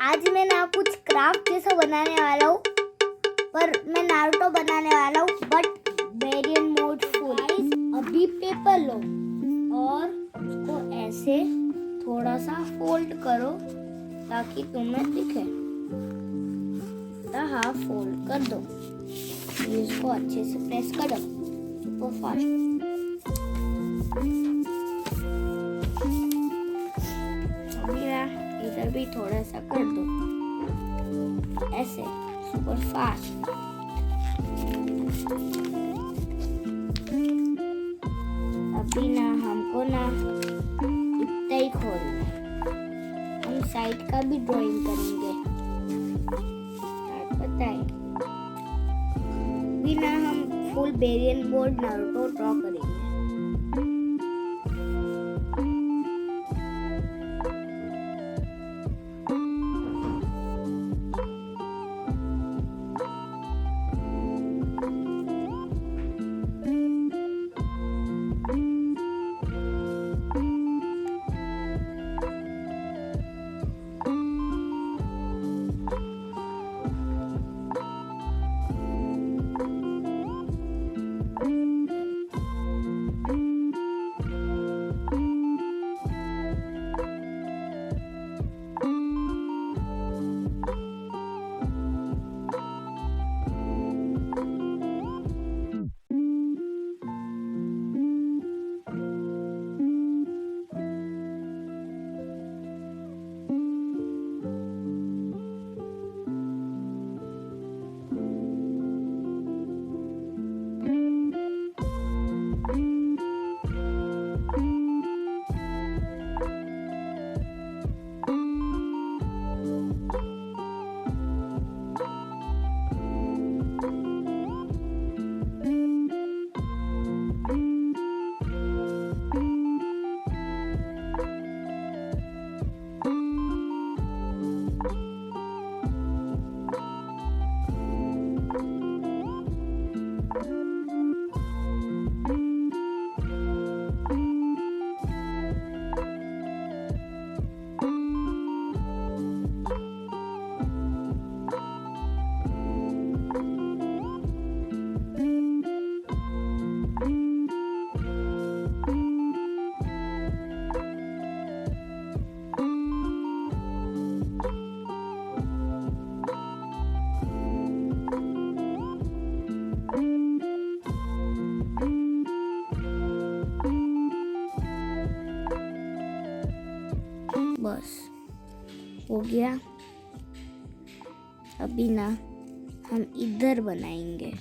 आज मैं ना कुछ क्राफ्ट जैसा बनाने वाला हूँ, पर मैं नारुतो बनाने वाला हूँ बट वेरिएंट मोड फुल। अभी पेपर लो और उसको ऐसे थोड़ा सा फोल्ड करो ताकि तुम्हें दिखे। हाफ फोल्ड कर दो, इसको अच्छे से प्रेस करो सुपर फास्ट। इधर भी थोड़ा सा कर दो ऐसे सुपर फास्ट। अभी ना हमको ना इतना ही खोलना है, हम साइड का भी ड्राइंग करेंगे, पता है। अभी ना हम full variant board Naruto draw करेंगे। बस हो गया। अभी ना हम इधर बनाएंगे।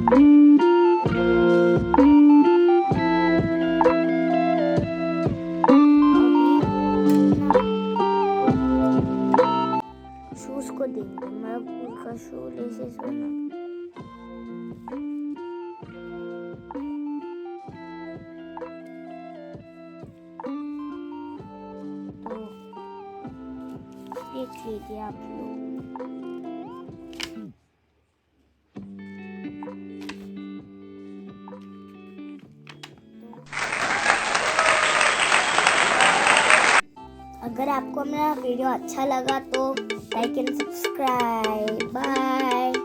शूज को देंगे, मैं पूरा शू लेसेस बना। तो देख लीजिए आप लोग। अगर आपको मेरा वीडियो अच्छा लगा तो लाइक एंड सब्सक्राइब। बाय।